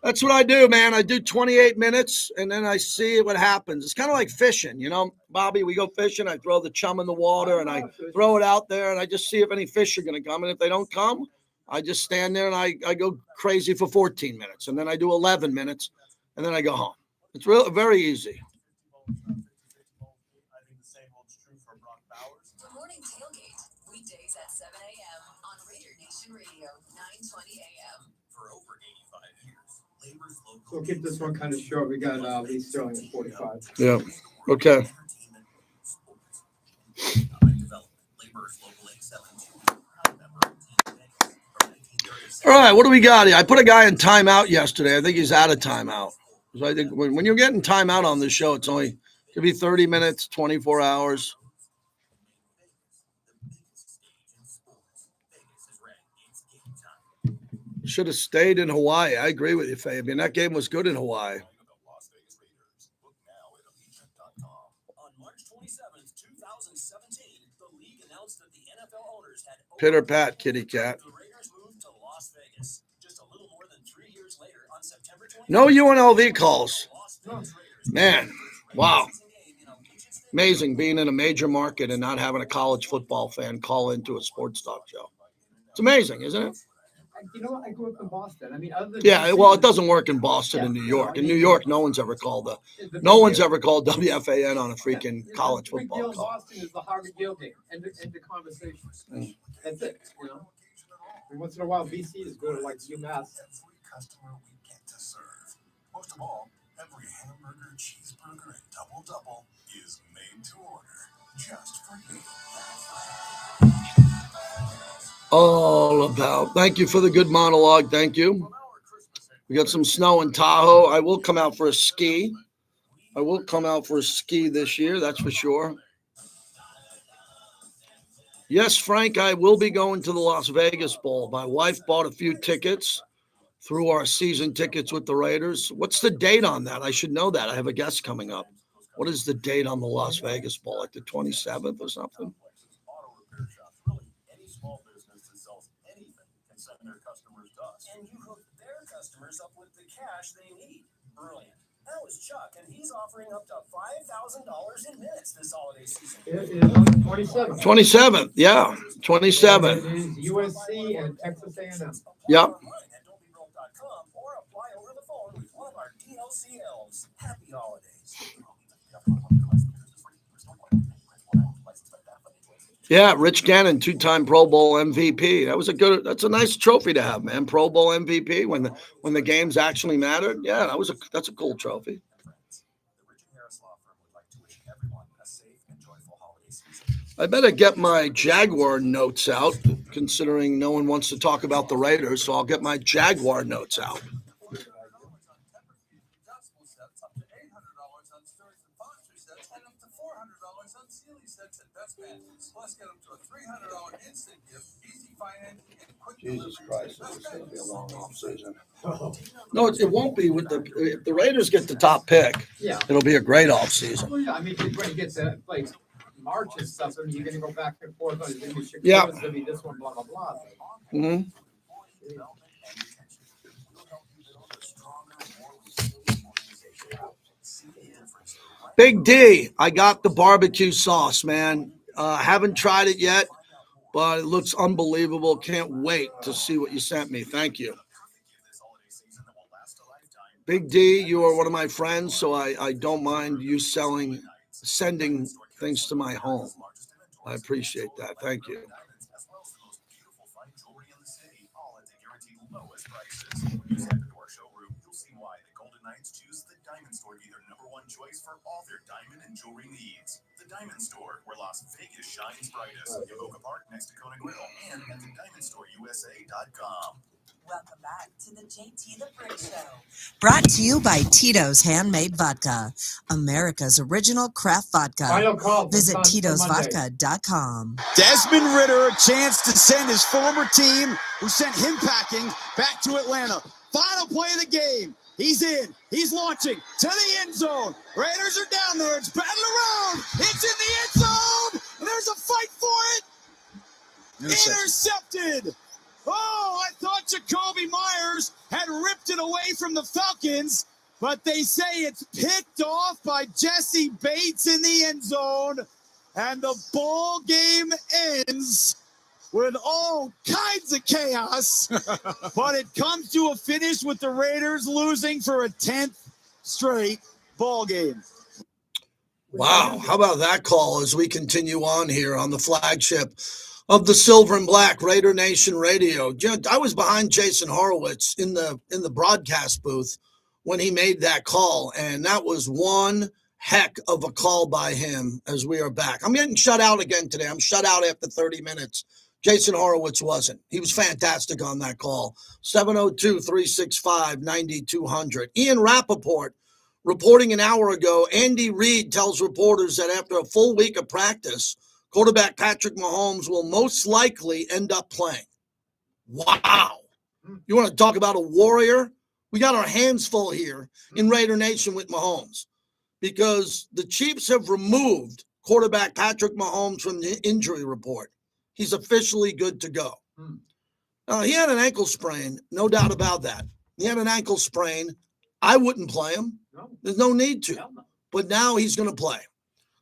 That's what I do, man. I do 28 minutes, and then I see what happens. It's kind of like fishing, you know, Bobby. We go fishing. I throw the chum in the water, and I throw it out there, and I just see if any fish are going to come. And if they don't come, I just stand there, and I go crazy for 14 minutes, and then I do 11 minutes, and then I go home. It's very easy. The morning tailgate, weekdays at 7 a.m. on Raider Nation Radio, 920 a.m. For over 85 years. We'll keep this one kind of short. We got Lee Sterling at 45. Yeah. Okay. All right. What do we got here? I put a guy in timeout yesterday. I think he's out of timeout. So I think when you're getting timeout on this show, it's only could be 30 minutes, 24 hours. Should have stayed in Hawaii. I agree with you, Fabian. That game was good in Hawaii. On March 27th, 2017, the league announced that the NFL owners had Pitter pat, kitty cat. The Raiders moved to Las Vegas just a little more than 3 years later on September 20th. No UNLV calls. Man, wow. Amazing being in a major market and not having a college football fan call into a sports talk show. It's amazing, isn't it? You know what? I grew up in Boston. I mean, other than Well, it doesn't work in Boston and New York. In New York, no one's ever called WFAN on a freaking college football call. Boston is the Harvard-Yale game. End the conversation. That's it. You know. And once in a while, BC is good, like UMass. Every customer we get to serve. Most of all, every hamburger, cheeseburger, and double is made to order just for you. All about. Thank you for the good monologue. Thank you. We got some snow in Tahoe. I will come out for a ski. This year. That's for sure. Yes, Frank, I will be going to the Las Vegas Bowl. My wife bought a few tickets through our season tickets with the Raiders. What's the date on that? I should know that. I have a guest coming up. What is the date on the Las Vegas Bowl? Like the 27th or something? And you hook their customers up with the cash they need. Brilliant. That was Chuck, and he's offering up to $5,000 in minutes this holiday season. It is on the 27th. 27th, yeah. 27th. It is USC and Texas A&M. Yep. Or apply over the phone with one of our DLCLs. Happy holidays. Yeah, Rich Gannon, 2-time Pro Bowl MVP. That's a nice trophy to have, man. Pro Bowl MVP when the games actually mattered. Yeah, that's a cool trophy. I better get my Jaguar notes out, considering no one wants to talk about the Raiders, so I'll get my Jaguar notes out. Jesus Christ, this is going to be a long off season. No, it won't be. If the Raiders get the top pick, Yeah. it'll be a great off season. Well, yeah, I mean, when you get to like March and stuff, I mean, you're going to go back and forth. It's going to be Chicago, Yeah. it's going to be this one, blah, blah, blah. Mm-hmm. Big D, I got the barbecue sauce, man. Haven't tried it yet, but it looks unbelievable. Can't wait to see what you sent me. Thank you. Big D, you are one of my friends, so I don't mind you sending things to my home. I appreciate that. Thank you. Choose the Diamond Store to be their #1 choice for all their diamond and jewelry needs. The Diamond Store, where Las Vegas shines brightest. Yoga Park next to Kona Grill and at thediamondstoreUSA.com. Welcome back to the JT the Brick Show. Brought to you by Tito's Handmade Vodka, America's original craft vodka. Final call. Visit for Monday. Tito'sVodka.com. Desmond Ridder, a chance to send his former team, who sent him packing, back to Atlanta. Final play of the game. He's in. He's launching to the end zone. Raiders are down there. It's battle around. It's in the end zone. And there's a fight for it. Intercepted. Oh, I thought Jacoby Myers had ripped it away from the Falcons, but they say it's picked off by Jesse Bates in the end zone. And the ball game ends with all kinds of chaos, but it comes to a finish with the Raiders losing for a 10th straight ball game. Wow, how about that call as we continue on here on the flagship of the Silver and Black Raider Nation Radio. I was behind Jason Horowitz in the broadcast booth when he made that call, and that was one heck of a call by him as we are back. I'm getting shut out again today. I'm shut out after 30 minutes. Jason Horowitz wasn't. He was fantastic on that call. 702-365-9200. Ian Rappaport reporting an hour ago, Andy Reid tells reporters that after a full week of practice, quarterback Patrick Mahomes will most likely end up playing. Wow. You want to talk about a warrior? We got our hands full here in Raider Nation with Mahomes because the Chiefs have removed quarterback Patrick Mahomes from the injury report. He's officially good to go. He had an ankle sprain, no doubt about that. He had an ankle sprain. I wouldn't play him. No. There's no need to. But now he's going to play.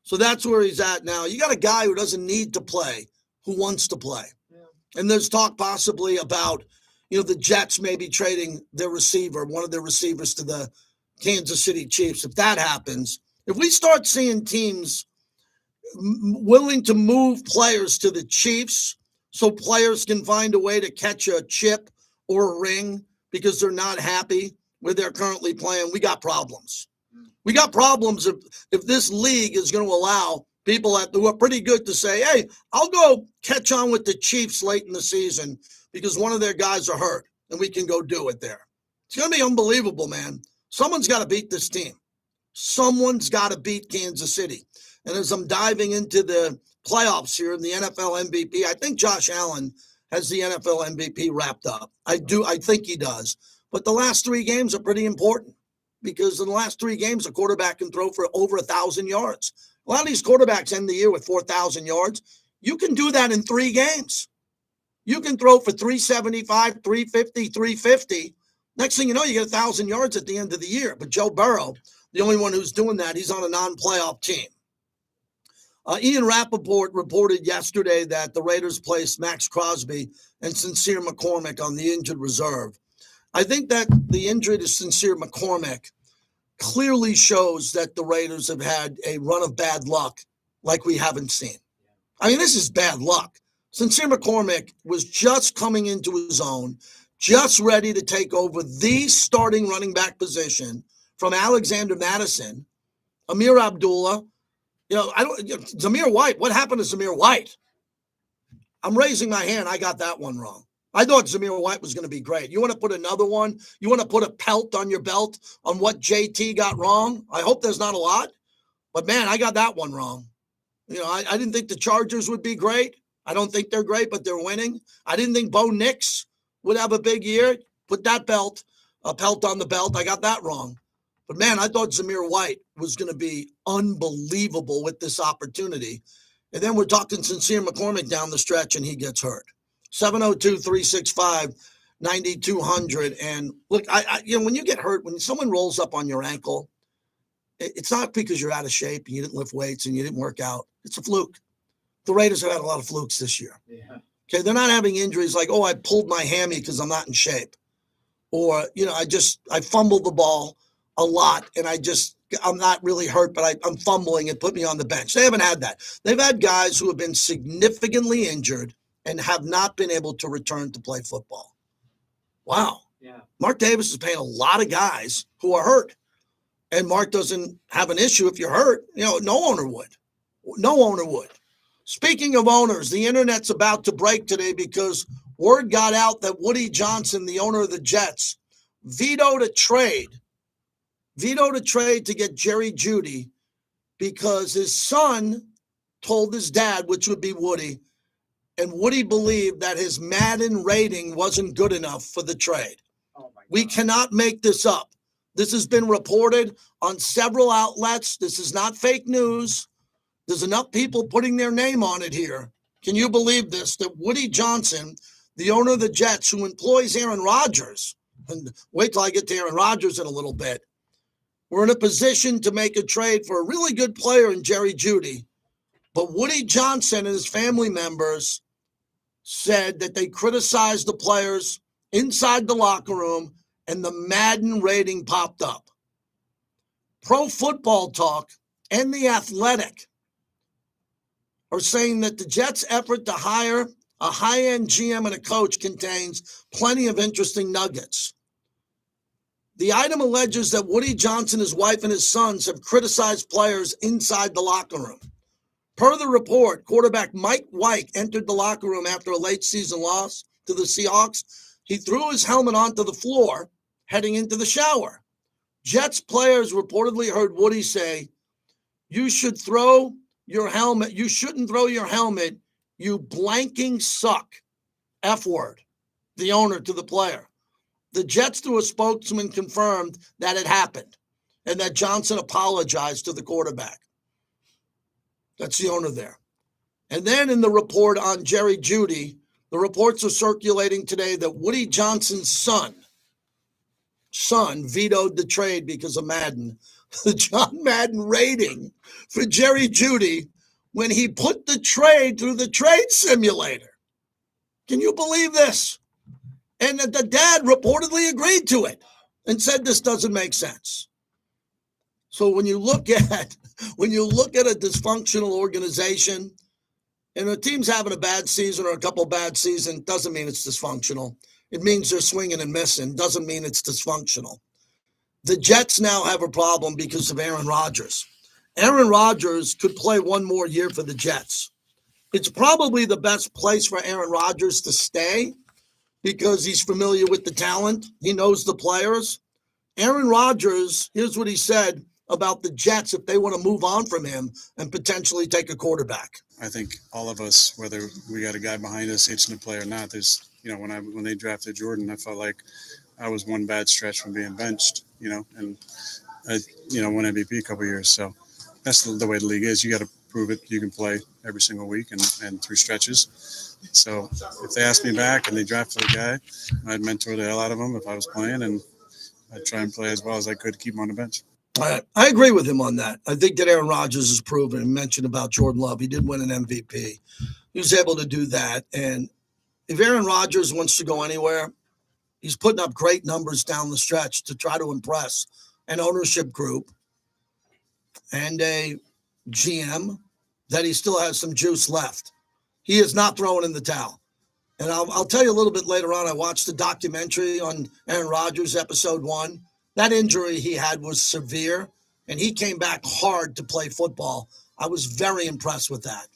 So that's where he's at now. You got a guy who doesn't need to play, who wants to play. Yeah. And there's talk possibly about, the Jets maybe trading their receiver, one of their receivers to the Kansas City Chiefs. If that happens, if we start seeing teams willing to move players to the Chiefs so players can find a way to catch a chip or a ring because they're not happy where they're currently playing, we got problems. We got problems if this league is going to allow people who are pretty good to say, hey, I'll go catch on with the Chiefs late in the season because one of their guys are hurt and we can go do it there. It's going to be unbelievable, man. Someone's got to beat this team. Someone's got to beat Kansas City. And as I'm diving into the playoffs here in the NFL MVP, I think Josh Allen has the NFL MVP wrapped up. I think he does. But the last 3 games are pretty important because in the last 3 games, a quarterback can throw for over 1,000 yards. A lot of these quarterbacks end the year with 4,000 yards. You can do that in 3 games. You can throw for 375, 350, 350. Next thing you know, you get 1,000 yards at the end of the year. But Joe Burrow, the only one who's doing that, he's on a non-playoff team. Ian Rappaport reported yesterday that the Raiders placed Max Crosby and Sincere McCormick on the injured reserve. I think that the injury to Sincere McCormick clearly shows that the Raiders have had a run of bad luck like we haven't seen. I mean, this is bad luck. Sincere McCormick was just coming into his own, just ready to take over the starting running back position from Alexander Madison, Amir Abdullah. Zamir White. What happened to Zamir White? I'm raising my hand. I got that one wrong. I thought Zamir White was going to be great. You want to put another one? You want to put a pelt on your belt on what JT got wrong? I hope there's not a lot. But, man, I got that one wrong. I didn't think the Chargers would be great. I don't think they're great, but they're winning. I didn't think Bo Nix would have a big year. Put that pelt on the belt. I got that wrong. But, man, I thought Zamir White was going to be unbelievable with this opportunity. And then we're talking Sincere McCormick down the stretch, and he gets hurt. 702-365-9200. And, look, when you get hurt, when someone rolls up on your ankle, it's not because you're out of shape and you didn't lift weights and you didn't work out. It's a fluke. The Raiders have had a lot of flukes this year. Yeah. Okay, they're not having injuries like, I pulled my hammy because I'm not in shape. Or, I fumbled the ball a lot and I'm not really hurt, but I'm fumbling and put me on the bench. They haven't had that. They've had guys who have been significantly injured and have not been able to return to play football. Wow. Yeah. Mark Davis is paying a lot of guys who are hurt. And Mark doesn't have an issue if you're hurt. No owner would. No owner would. Speaking of owners, the internet's about to break today because word got out that Woody Johnson, the owner of the Jets, vetoed a trade to get Jerry Jeudy because his son told his dad, which would be Woody, and Woody believed that his Madden rating wasn't good enough for the trade. Oh my God. We cannot make this up. This has been reported on several outlets. This is not fake news. There's enough people putting their name on it here. Can you believe this? That Woody Johnson, the owner of the Jets, who employs Aaron Rodgers, and wait till I get to Aaron Rodgers in a little bit, we're in a position to make a trade for a really good player in Jerry Jeudy. But Woody Johnson and his family members said that they criticized the players inside the locker room and the Madden rating popped up. Pro Football Talk and The Athletic are saying that the Jets' effort to hire a high-end GM and a coach contains plenty of interesting nuggets. The item alleges that Woody Johnson, his wife, and his sons have criticized players inside the locker room. Per the report, quarterback Mike White entered the locker room after a late season loss to the Seahawks. He threw his helmet onto the floor heading into the shower. Jets players reportedly heard Woody say, "You should throw your helmet. You shouldn't throw your helmet. You blanking suck." F word. The owner to the player. The Jets, through a spokesman, confirmed that it happened and that Johnson apologized to the quarterback. That's the owner there. And then in the report on Jerry Jeudy, the reports are circulating today that Woody Johnson's son vetoed the trade because of Madden. The John Madden rating for Jerry Jeudy when he put the trade through the trade simulator. Can you believe this? And the dad reportedly agreed to it and said this doesn't make sense. So when you look at a dysfunctional organization, and a team's having a bad season or a couple bad seasons, doesn't mean it's dysfunctional. It means they're swinging and missing. Doesn't mean it's dysfunctional. The Jets now have a problem because of Aaron Rodgers. Aaron Rodgers could play one more year for the Jets. It's probably the best place for Aaron Rodgers to stay because he's familiar with the talent. He knows the players. Aaron Rodgers, here's what he said about the Jets if they want to move on from him and potentially take a quarterback. I think all of us, whether we got a guy behind us itching to play or not, there's, when they drafted Jordan, I felt like I was one bad stretch from being benched, and I, won MVP a couple of years. So that's the way the league is. You got to prove it. You can play every single week and through stretches. So if they asked me back and they drafted a guy, I'd mentor the hell out of him if I was playing, and I'd try and play as well as I could to keep him on the bench. I agree with him on that. I think that Aaron Rodgers has proven, and mentioned about Jordan Love, he did win an MVP. He was able to do that. And if Aaron Rodgers wants to go anywhere, he's putting up great numbers down the stretch to try to impress an ownership group and a GM that he still has some juice left. He is not throwing in the towel. And I'll tell you a little bit later on. I watched the documentary on Aaron Rodgers, episode 1. That injury he had was severe, and he came back hard to play football. I was very impressed with that.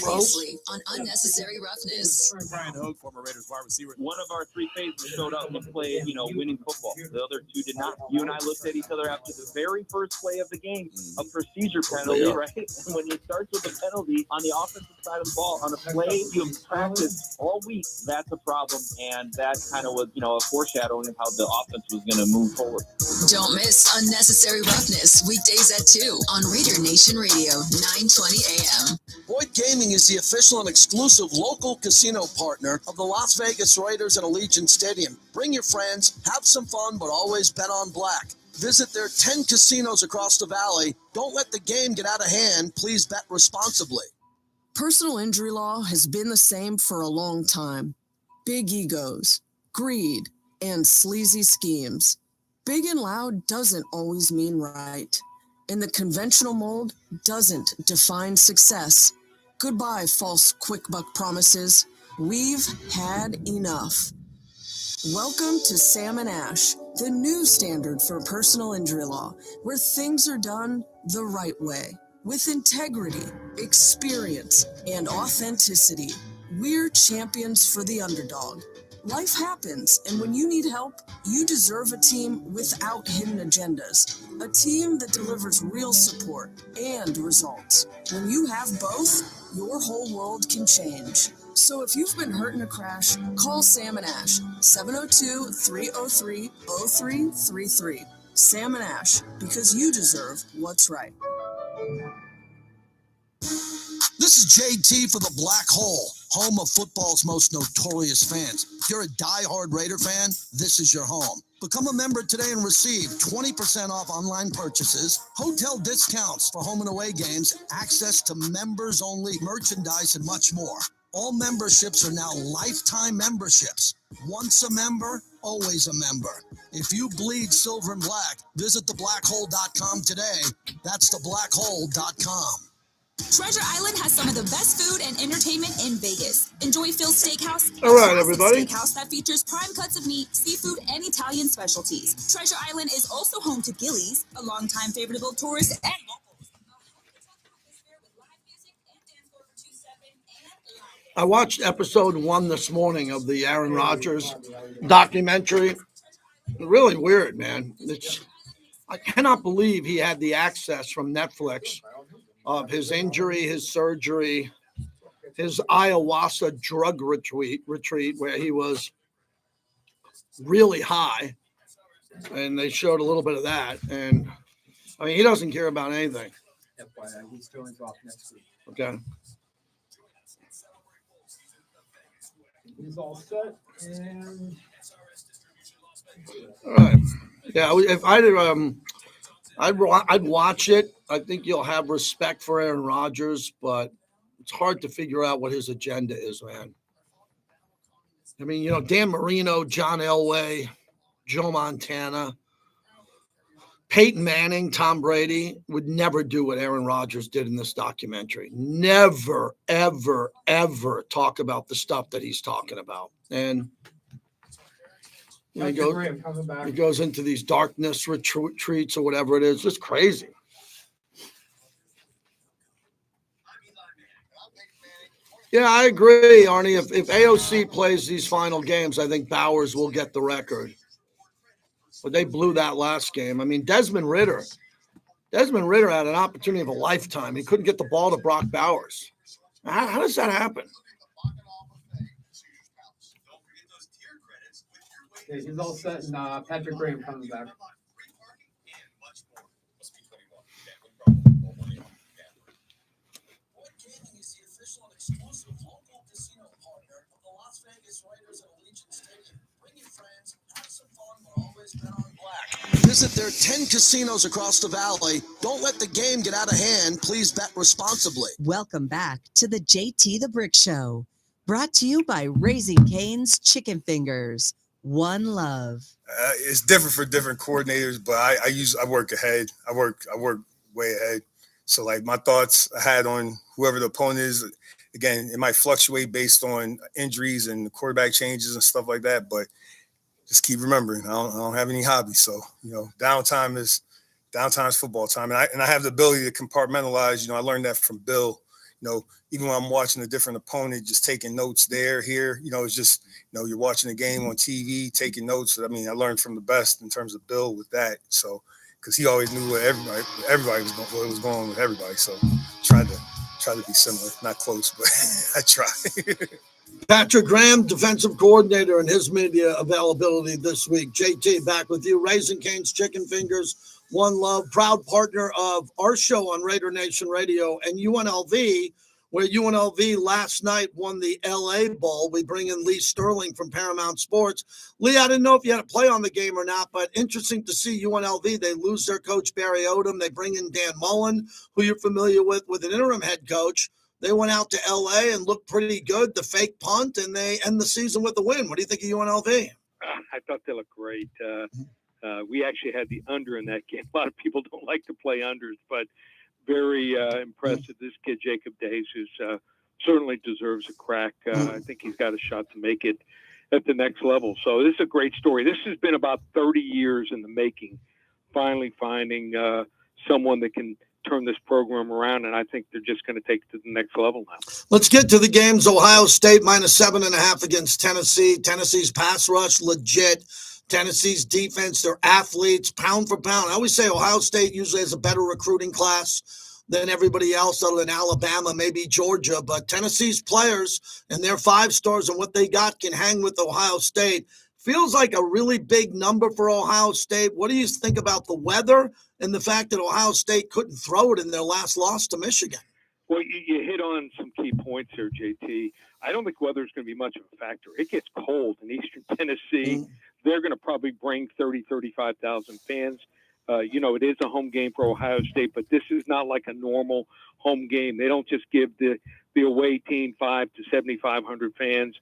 Previously on Unnecessary Roughness. Brian Hogue, former Raiders wide receiver. One of our three phases showed up and played, winning football. The other two did not. You and I looked at each other after the very first play of the game, a procedure penalty, right? And when he starts with a penalty on the offensive side of the ball, on a play you have practiced all week, that's a problem. And that kind of was, a foreshadowing of how the offense was going to move forward. Don't miss Unnecessary Roughness, weekdays at 2 on Raider Nation Radio, 920 AM. Boyd Gaming is the official and exclusive local casino partner of the Las Vegas Raiders at Allegiant Stadium. Bring your friends, have some fun, but always bet on black. Visit their 10 casinos across the valley. Don't let the game get out of hand. Please bet responsibly. Personal injury law has been the same for a long time. Big egos, greed, and sleazy schemes. Big and loud doesn't always mean right. And the conventional mold doesn't define success. Goodbye, false quick buck promises. We've had enough. Welcome to Sam and Ash, the new standard for personal injury law, where things are done the right way, with integrity, experience, and authenticity. We're champions for the underdog. Life happens, and when you need help, you deserve a team without hidden agendas. A team that delivers real support and results. When you have both, your whole world can change. So if you've been hurt in a crash, call Sam and Ash, 702-303-0333. Sam and Ash, because you deserve what's right. This is JT for the Black Hole, home of football's most notorious fans. If you're a diehard Raider fan, this is your home. Become a member today and receive 20% off online purchases, hotel discounts for home and away games, access to members-only merchandise, and much more. All memberships are now lifetime memberships. Once a member, always a member. If you bleed silver and black, visit theblackhole.com today. That's theblackhole.com. Treasure Island has some of the best food and entertainment in Vegas. Enjoy Phil's Steakhouse. All right, a classic everybody. Steakhouse that features prime cuts of meat, seafood, and Italian specialties. Treasure Island is also home to Gillies, a longtime favorite of both tourists and locals. I watched episode 1 this morning of the Aaron Rodgers documentary. Really weird, man. I cannot believe he had the access from Netflix of his injury, his surgery, his ayahuasca drug retreat where he was really high. And they showed a little bit of that. And I mean, he doesn't care about anything. FYI, he's going off next week. Okay. He's all set, and All right. Yeah, if I'd watch it. I think you'll have respect for Aaron Rodgers, but it's hard to figure out what his agenda is, man. I mean, Dan Marino, John Elway, Joe Montana, Peyton Manning, Tom Brady would never do what Aaron Rodgers did in this documentary. Never, ever, ever talk about the stuff that he's talking about. And he goes into these darkness retreats or whatever it is. Just crazy. Yeah, I agree, Arnie. If AOC plays these final games, I think Bowers will get the record. But they blew that last game. I mean, Desmond Ritter had an opportunity of a lifetime. He couldn't get the ball to Brock Bowers. How does that happen? yeah, he's all set, and Patrick Graham comes back. Visit their 10 casinos across the valley. Don't let the game get out of hand. Please bet responsibly. Welcome back to the JT the Brick Show, brought to you by Raising Cane's Chicken Fingers. One Love. It's different for different coordinators, but I work ahead. I work way ahead. So like my thoughts I had on whoever the opponent is, again, it might fluctuate based on injuries and quarterback changes and stuff like that. But just keep remembering, I don't have any hobbies. So, downtime is football time. And I have the ability to compartmentalize. I learned that from Bill. Even when I'm watching a different opponent, just taking notes here, it's just, you're watching a game on TV, taking notes. I mean, I learned from the best in terms of Bill with that. So, because he always knew what everybody was going on with everybody. So, try to be similar, not close, but I try. Patrick Graham, defensive coordinator, and his media availability this week. JT, back with you. Raising Cane's Chicken Fingers, One Love, proud partner of our show on Raider Nation Radio and UNLV, where UNLV last night won the LA Bowl. We bring in Lee Sterling from Paramount Sports. Lee, I didn't know if you had a play on the game or not, but interesting to see UNLV. They lose their coach, Barry Odom. They bring in Dan Mullen, who you're familiar with an interim head coach. They went out to L.A. and looked pretty good, the fake punt, and they end the season with a win. What do you think of UNLV? I thought they looked great. We actually had the under in that game. A lot of people don't like to play unders, but very impressed with this kid, Jacob DeJesus. Certainly deserves a crack. I think he's got a shot to make it at the next level. So this is a great story. This has been about 30 years in the making, finally finding someone that can turn this program around, and I think they're just going to take it to the next level now. Let's get to the games. Ohio State -7.5 against Tennessee. Tennessee's pass rush, legit. Tennessee's defense, they're athletes, pound for pound. I always say Ohio State usually has a better recruiting class than everybody else other than Alabama, maybe Georgia. But Tennessee's players and their 5 stars and what they got can hang with Ohio State. Feels like a really big number for Ohio State. What do you think about the weather and the fact that Ohio State couldn't throw it in their last loss to Michigan? Well, you hit on some key points here, JT. I don't think weather is going to be much of a factor. It gets cold in eastern Tennessee. They're going to probably bring 30, 35,000 fans. It is a home game for Ohio State, but this is not like a normal home game. They don't just give the away team 500 to 7,500 fans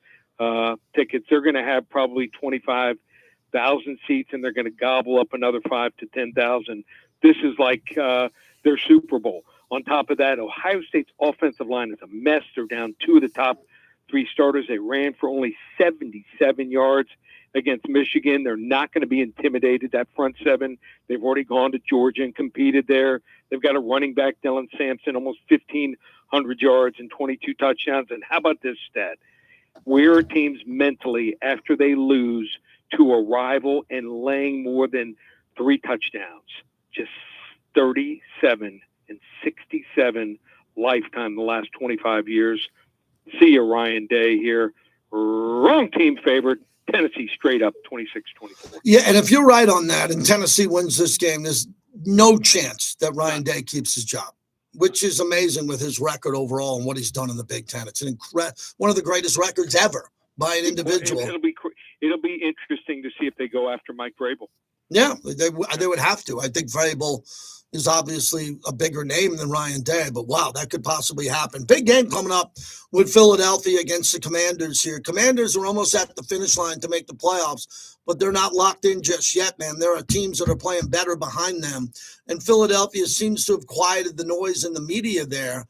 tickets. They're going to have probably 25,000 seats, and they're going to gobble up another 5,000 to 10,000. This is like their Super Bowl. On top of that, Ohio State's offensive line is a mess. They're down 2 of the top 3 starters. They ran for only 77 yards against Michigan. They're not going to be intimidated. That front 7, they've already gone to Georgia and competed there. They've got a running back, Dylan Sampson, almost 1,500 yards and 22 touchdowns. And how about this stat? Where are teams mentally after they lose to a rival and laying more than 3 touchdowns? Just 37 and 67 lifetime the last 25 years. See you, Ryan Day here. Wrong team favorite. Tennessee straight up 26-24. Yeah, and if you're right on that and Tennessee wins this game, there's no chance that Ryan Day keeps his job, which is amazing with his record overall and what he's done in the Big Ten. It's one of the greatest records ever by an individual. It'll be interesting to see if they go after Mike Vrabel. Yeah, they would have to. I think Vrabel is obviously a bigger name than Ryan Day, but wow, that could possibly happen. Big game coming up with Philadelphia against the Commanders here. Commanders are almost at the finish line to make the playoffs, but they're not locked in just yet, man. There are teams that are playing better behind them, and Philadelphia seems to have quieted the noise in the media there.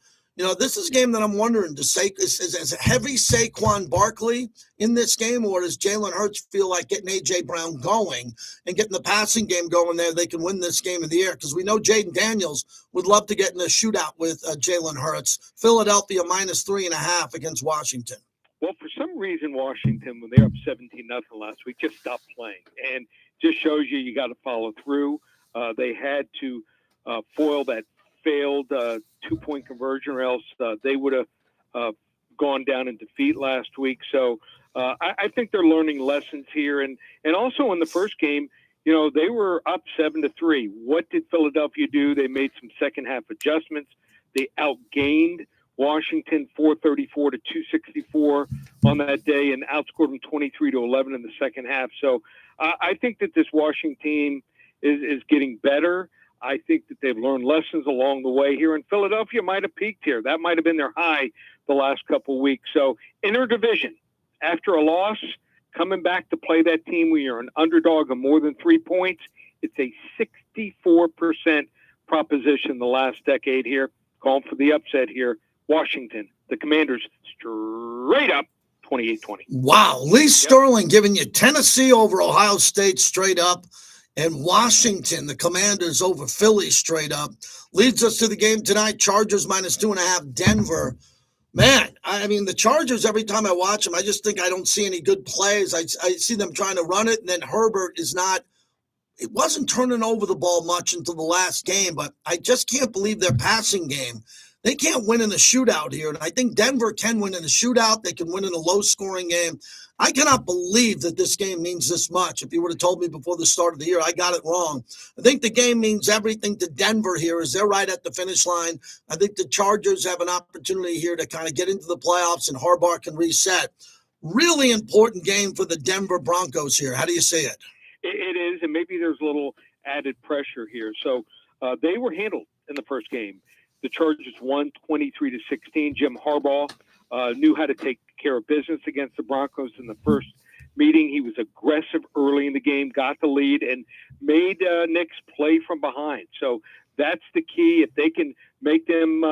This is a game that I'm wondering, is heavy Saquon Barkley in this game, or does Jalen Hurts feel like getting A.J. Brown going and getting the passing game going there, they can win this game in the air? Because we know Jaden Daniels would love to get in a shootout with Jalen Hurts. Philadelphia -3.5 against Washington. Well, for some reason, Washington, when they were up 17-0 last week, just stopped playing. And just shows you got to follow through. They had to foil that failed 2-point conversion, or else they would have gone down in defeat last week. So I think they're learning lessons here. And also in the first game, they were up 7-3. What did Philadelphia do? They made some second half adjustments. They outgained Washington 434 to 264 on that day and outscored them 23-11 in the second half. So I think that this Washington team is getting better. I think that they've learned lessons along the way here, and Philadelphia might have peaked here. That might have been their high the last couple of weeks. So interdivision, after a loss, coming back to play that team where you're an underdog of more than 3 points, it's a 64% proposition the last decade here. Calling for the upset here. Washington, the Commanders, straight up 28-20. Wow. Lee Sterling giving you Tennessee over Ohio State straight up, and Washington, the Commanders over Philly straight up. Leads us to the game tonight. Chargers -2.5, Denver. Man, I mean, the Chargers, every time I watch them, I just think I don't see any good plays. I see them trying to run it, and then Herbert it wasn't turning over the ball much until the last game, but I just can't believe their passing game. They can't win in a shootout here, and I think Denver can win in a shootout. They can win in a low-scoring game. I cannot believe that this game means this much. If you would have told me before the start of the year, I got it wrong. I think the game means everything to Denver here as they're right at the finish line. I think the Chargers have an opportunity here to kind of get into the playoffs, and Harbaugh can reset. Really important game for the Denver Broncos here. How do you see it? It is, and maybe there's a little added pressure here. So they were handled in the first game. The Chargers won 23-16. Jim Harbaugh knew how to take care of business against the Broncos in the first meeting. He was aggressive early in the game, got the lead, and made Knicks play from behind. So that's the key. If they can make them,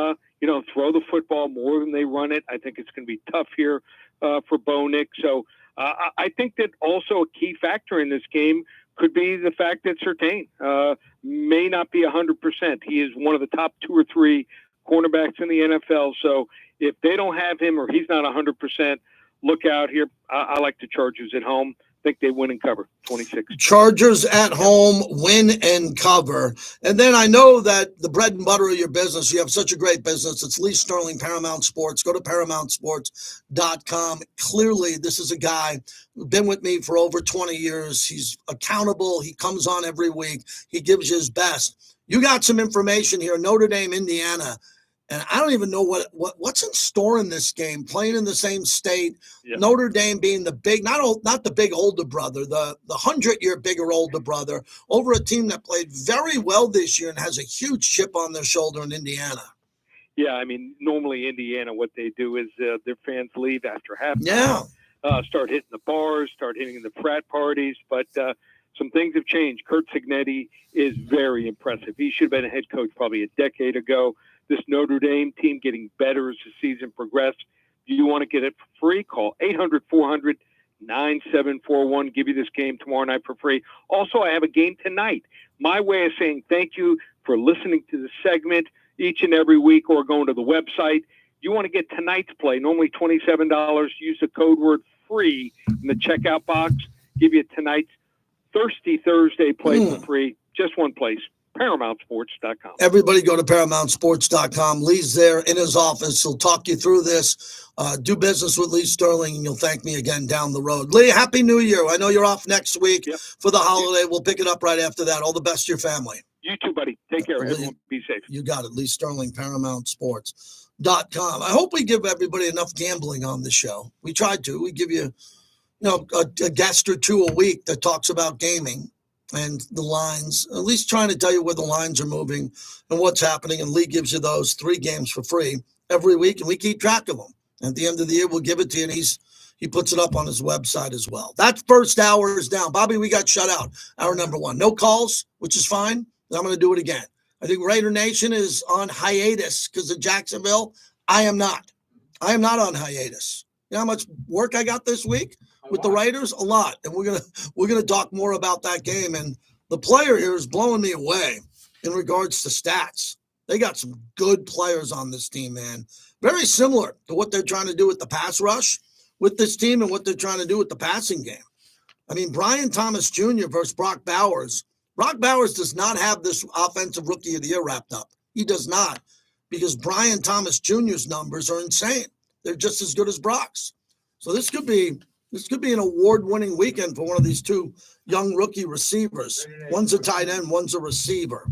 throw the football more than they run it, I think it's going to be tough here for Bo Nix. So I think that also a key factor in this game could be the fact that Surtain may not be 100%. He is one of the top 2 or 3 cornerbacks in the NFL. So if they don't have him or he's not 100%, look out here. I like the Chargers at home. I think they win and cover 26. Chargers at home, win and cover. And then I know that the bread and butter of your business, you have such a great business. It's Lee Sterling, Paramount Sports. Go to ParamountSports.com. Clearly, this is a guy who's been with me for over 20 years. He's accountable. He comes on every week. He gives you his best. You got some information here, Notre Dame, Indiana. And I don't even know what's in store in this game, playing in the same state. Yep. Notre Dame being the big, not the big older brother, the 100-year bigger older brother, over a team that played very well this year and has a huge chip on their shoulder in Indiana. Yeah, I mean, normally Indiana, what they do is their fans leave after halftime. Yeah. Start hitting the bars, start hitting the frat parties. But some things have changed. Kurt Cignetti is very impressive. He should have been a head coach probably a decade ago. This Notre Dame team getting better as the season progressed. If you want to get it for free, call 800-400-9741. Give you this game tomorrow night for free. Also, I have a game tonight. My way of saying thank you for listening to the segment each and every week or going to the website. You want to get tonight's play, normally $27. Use the code word free in the checkout box. Give you tonight's Thirsty Thursday play for free. Just one place. ParamountSports.com. Everybody go to ParamountSports.com. Lee's there in his office. He'll talk you through this. Do business with Lee Sterling, and you'll thank me again down the road. Lee, Happy New Year. I know you're off next week for the holiday. We'll pick it up right after that. All the best to your family. You too, buddy. Take care. Everyone be safe. You got it. Lee Sterling, ParamountSports.com. I hope we give everybody enough gambling on the show. We tried to. We give you, a guest or two a week that talks about gaming and the lines, at least trying to tell you where the lines are moving and what's happening. And Lee gives you those 3 games for free every week, and we keep track of them. At the end of the year, we'll give it to you, and he puts it up on his website as well. That first hour is down. Bobby, we got shut out. Hour number 1. No calls, which is fine. I'm going to do it again. I think Raider Nation is on hiatus because of Jacksonville. I am not. I am not on hiatus. You know how much work I got this week with the Raiders? A lot. And we're gonna talk more about that game. And the player here is blowing me away in regards to stats. They got some good players on this team, man. Very similar to what they're trying to do with the pass rush with this team and what they're trying to do with the passing game. I mean, Brian Thomas Jr. versus Brock Bowers. Brock Bowers does not have this offensive rookie of the year wrapped up. He does not, because Brian Thomas Jr.'s numbers are insane. They're just as good as Brock's. So this could be an award-winning weekend for one of these 2 young rookie receivers. One's a tight end, one's a receiver.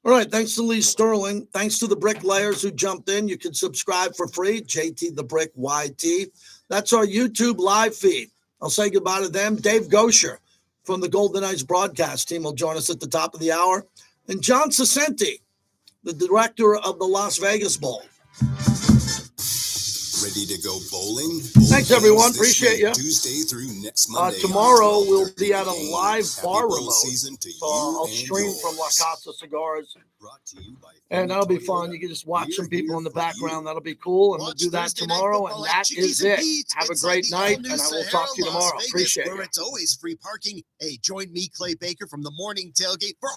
All right, thanks to Lee Sterling. Thanks to the Bricklayers who jumped in. You can subscribe for free, JT the Brick YT. That's our YouTube live feed. I'll say goodbye to them. Dave Gosher from the Golden Knights broadcast team will join us at the top of the hour. And John Cicenti, the director of the Las Vegas Bowl. Ready to go bowling? Thanks, everyone. Appreciate you. Tuesday through next Monday. Tomorrow we'll be at a live bar bowl remote. season to So you I'll and stream from La yours. Casa Cigars. Brought to you by And that'll be fun. You can just watch some people in the background. That'll be cool. And we'll do that tomorrow. And that is it. Have a great night. And I will talk to you tomorrow. Appreciate it. Where it's always free parking. Hey, join me, Clay Baker, from the morning tailgate for